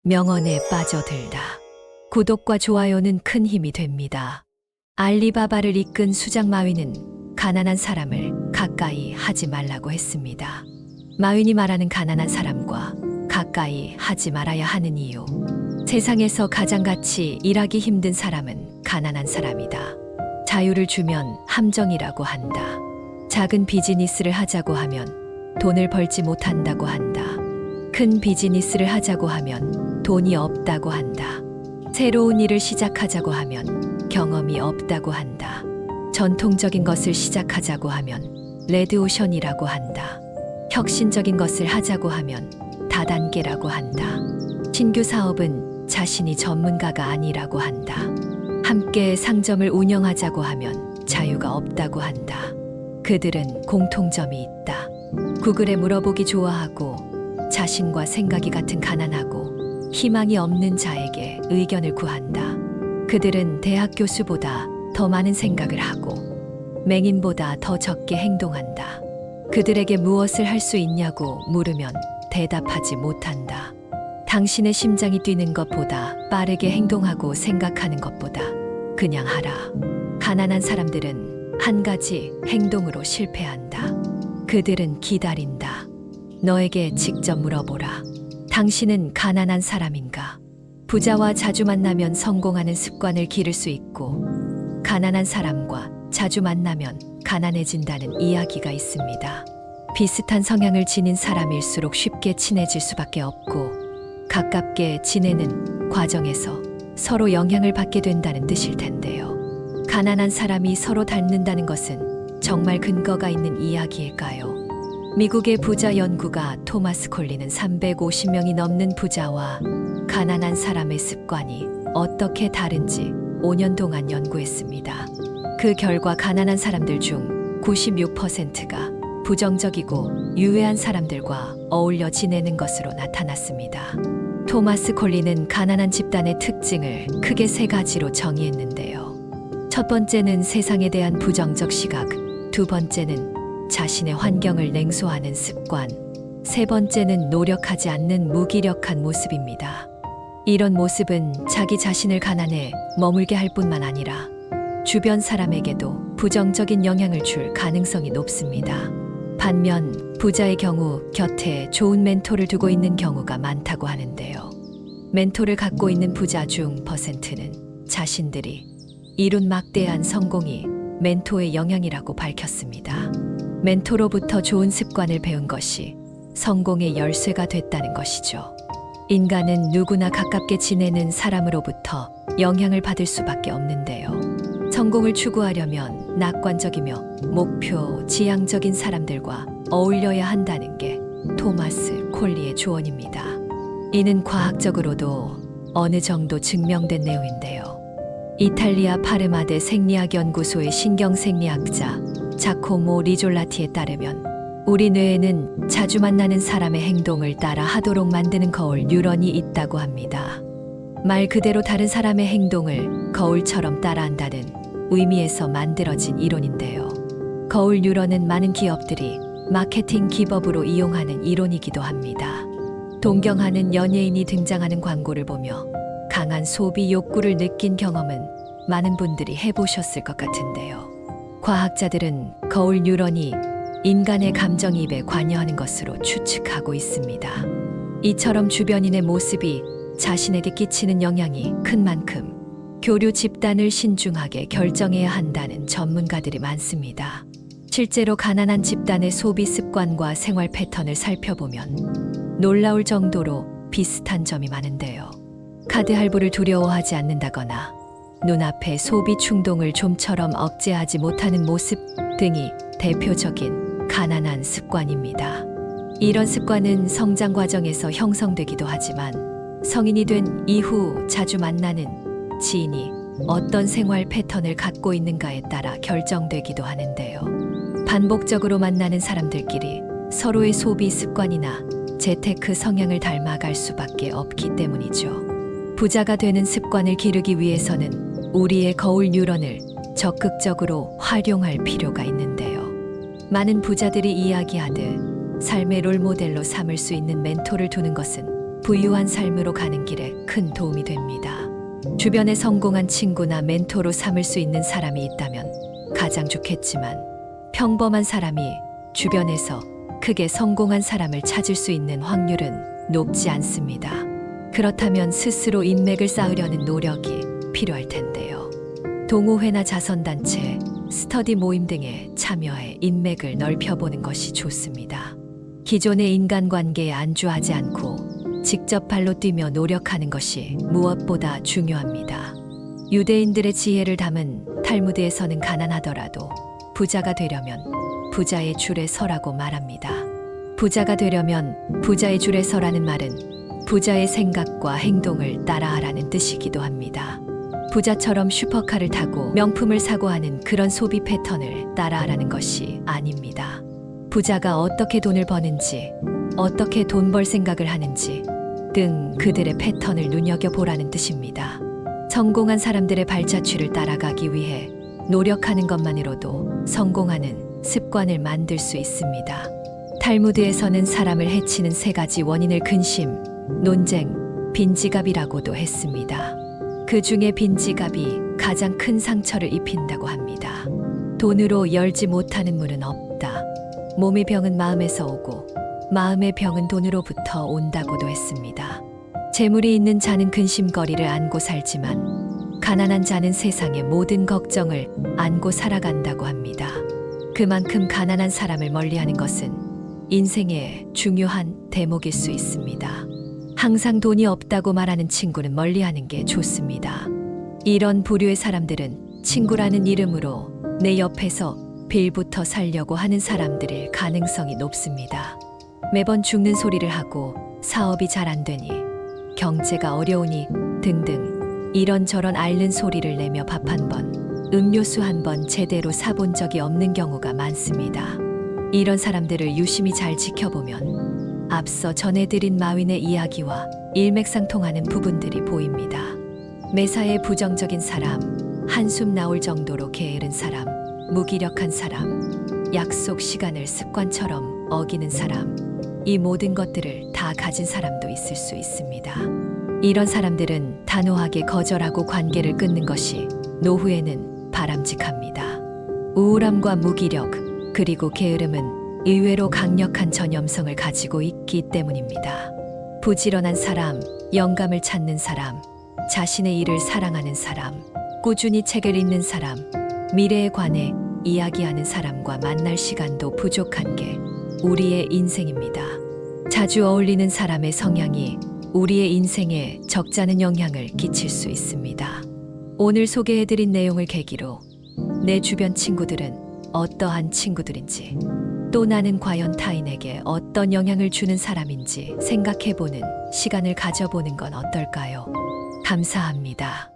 명언에 빠져들다. 구독과 좋아요는 큰 힘이 됩니다. 알리바바를 이끈 수장 마윈은 가난한 사람을 가까이 하지 말라고 했습니다. 마윈이 말하는 가난한 사람과 가까이 하지 말아야 하는 이유. 세상에서 가장 같이 일하기 힘든 사람은 가난한 사람이다. 자유를 주면 함정이라고 한다. 작은 비즈니스를 하자고 하면 돈을 벌지 못한다고 한다. 큰 비즈니스를 하자고 하면 돈이 없다고 한다. 새로운 일을 시작하자고 하면 경험이 없다고 한다. 전통적인 것을 시작하자고 하면 레드오션이라고 한다. 혁신적인 것을 하자고 하면 다단계라고 한다. 신규 사업은 자신이 전문가가 아니라고 한다. 함께 상점을 운영하자고 하면 자유가 없다고 한다. 그들은 공통점이 있다. 구글에 물어보기 좋아하고 자신과 생각이 같은 가난하고 희망이 없는 자에게 의견을 구한다. 그들은 대학 교수보다 더 많은 생각을 하고 맹인보다 더 적게 행동한다. 그들에게 무엇을 할 수 있냐고 물으면 대답하지 못한다. 당신의 심장이 뛰는 것보다 빠르게 행동하고 생각하는 것보다 그냥 하라. 가난한 사람들은 한 가지 행동으로 실패한다. 그들은 기다린다. 너에게 직접 물어보라. 당신은 가난한 사람인가? 부자와 자주 만나면 성공하는 습관을 기를 수 있고 가난한 사람과 자주 만나면 가난해진다는 이야기가 있습니다. 비슷한 성향을 지닌 사람일수록 쉽게 친해질 수밖에 없고 가깝게 지내는 과정에서 서로 영향을 받게 된다는 뜻일 텐데요. 가난한 사람이 서로 닮는다는 것은 정말 근거가 있는 이야기일까요? 미국의 부자 연구가 토마스 콜리는 350명이 넘는 부자와 가난한 사람의 습관이 어떻게 다른지 5년 동안 연구했습니다. 그 결과 가난한 사람들 중 96%가 부정적이고 유해한 사람들과 어울려 지내는 것으로 나타났습니다. 토마스 콜리는 가난한 집단의 특징을 크게 세 가지로 정의했는데요. 첫 번째는 세상에 대한 부정적 시각, 두 번째는 자신의 환경을 냉소하는 습관, 세 번째는 노력하지 않는 무기력한 모습입니다. 이런 모습은 자기 자신을 가난에 머물게 할 뿐만 아니라 주변 사람에게도 부정적인 영향을 줄 가능성이 높습니다. 반면 부자의 경우 곁에 좋은 멘토를 두고 있는 경우가 많다고 하는데요. 멘토를 갖고 있는 부자 중 %는 자신들이 이룬 막대한 성공이 멘토의 영향이라고 밝혔습니다. 멘토로부터 좋은 습관을 배운 것이 성공의 열쇠가 됐다는 것이죠. 인간은 누구나 가깝게 지내는 사람으로부터 영향을 받을 수밖에 없는데요. 성공을 추구하려면 낙관적이며 목표, 지향적인 사람들과 어울려야 한다는 게 토마스 콜리의 조언입니다. 이는 과학적으로도 어느 정도 증명된 내용인데요. 이탈리아 파르마대 생리학연구소의 신경생리학자 자코모 리졸라티에 따르면 우리 뇌에는 자주 만나는 사람의 행동을 따라 하도록 만드는 거울 뉴런이 있다고 합니다. 말 그대로 다른 사람의 행동을 거울처럼 따라한다는 의미에서 만들어진 이론인데요. 거울 뉴런은 많은 기업들이 마케팅 기법으로 이용하는 이론이기도 합니다. 동경하는 연예인이 등장하는 광고를 보며 강한 소비 욕구를 느낀 경험은 많은 분들이 해보셨을 것 같은데요. 과학자들은 거울 뉴런이 인간의 감정이입에 관여하는 것으로 추측하고 있습니다. 이처럼 주변인의 모습이 자신에게 끼치는 영향이 큰 만큼 교류 집단을 신중하게 결정해야 한다는 전문가들이 많습니다. 실제로 가난한 집단의 소비 습관과 생활 패턴을 살펴보면 놀라울 정도로 비슷한 점이 많은데요. 카드 할부를 두려워하지 않는다거나 눈앞의 소비 충동을 좀처럼 억제하지 못하는 모습 등이 대표적인 가난한 습관입니다. 이런 습관은 성장 과정에서 형성되기도 하지만 성인이 된 이후 자주 만나는 지인이 어떤 생활 패턴을 갖고 있는가에 따라 결정되기도 하는데요. 반복적으로 만나는 사람들끼리 서로의 소비 습관이나 재테크 성향을 닮아갈 수밖에 없기 때문이죠. 부자가 되는 습관을 기르기 위해서는 우리의 거울 뉴런을 적극적으로 활용할 필요가 있는데요. 많은 부자들이 이야기하듯 삶의 롤모델로 삼을 수 있는 멘토를 두는 것은 부유한 삶으로 가는 길에 큰 도움이 됩니다. 주변에 성공한 친구나 멘토로 삼을 수 있는 사람이 있다면 가장 좋겠지만 평범한 사람이 주변에서 크게 성공한 사람을 찾을 수 있는 확률은 높지 않습니다. 그렇다면 스스로 인맥을 쌓으려는 노력이 필요할 텐데요. 동호회나 자선단체, 스터디 모임 등에 참여해 인맥을 넓혀보는 것이 좋습니다. 기존의 인간관계에 안주하지 않고 직접 발로 뛰며 노력하는 것이 무엇보다 중요합니다. 유대인들의 지혜를 담은 탈무드에서는 가난하더라도 부자가 되려면 부자의 줄에 서라고 말합니다. 부자가 되려면 부자의 줄에 서라는 말은 부자의 생각과 행동을 따라하라는 뜻이기도 합니다. 부자처럼 슈퍼카를 타고 명품을 사고 하는 그런 소비 패턴을 따라하라는 것이 아닙니다. 부자가 어떻게 돈을 버는지, 어떻게 돈 벌 생각을 하는지 등 그들의 패턴을 눈여겨보라는 뜻입니다. 성공한 사람들의 발자취를 따라가기 위해 노력하는 것만으로도 성공하는 습관을 만들 수 있습니다. 탈무드에서는 사람을 해치는 3가지 원인을 근심, 논쟁, 빈지갑이라고도 했습니다. 그 중에 빈지갑이 가장 큰 상처를 입힌다고 합니다. 돈으로 열지 못하는 문은 없다. 몸의 병은 마음에서 오고 마음의 병은 돈으로부터 온다고도 했습니다. 재물이 있는 자는 근심거리를 안고 살지만 가난한 자는 세상의 모든 걱정을 안고 살아간다고 합니다. 그만큼 가난한 사람을 멀리하는 것은 인생의 중요한 대목일 수 있습니다. 항상 돈이 없다고 말하는 친구는 멀리하는 게 좋습니다. 이런 부류의 사람들은 친구라는 이름으로 내 옆에서 빌부터 살려고 하는 사람들일 가능성이 높습니다. 매번 죽는 소리를 하고 사업이 잘 안 되니, 경제가 어려우니 등등 이런저런 앓는 소리를 내며 밥 한 번, 음료수 한 번 제대로 사본 적이 없는 경우가 많습니다. 이런 사람들을 유심히 잘 지켜보면 앞서 전해드린 마윈의 이야기와 일맥상통하는 부분들이 보입니다. 매사에 부정적인 사람, 한숨 나올 정도로 게으른 사람, 무기력한 사람, 약속 시간을 습관처럼 어기는 사람, 이 모든 것들을 다 가진 사람도 있을 수 있습니다. 이런 사람들은 단호하게 거절하고 관계를 끊는 것이 노후에는 바람직합니다. 우울함과 무기력, 그리고 게으름은 의외로 강력한 전염성을 가지고 있기 때문입니다. 부지런한 사람, 영감을 찾는 사람, 자신의 일을 사랑하는 사람, 꾸준히 책을 읽는 사람, 미래에 관해 이야기하는 사람과 만날 시간도 부족한 게 우리의 인생입니다. 자주 어울리는 사람의 성향이 우리의 인생에 적잖은 영향을 끼칠 수 있습니다. 오늘 소개해드린 내용을 계기로 내 주변 친구들은 어떠한 친구들인지, 또 나는 과연 타인에게 어떤 영향을 주는 사람인지 생각해보는 시간을 가져보는 건 어떨까요? 감사합니다.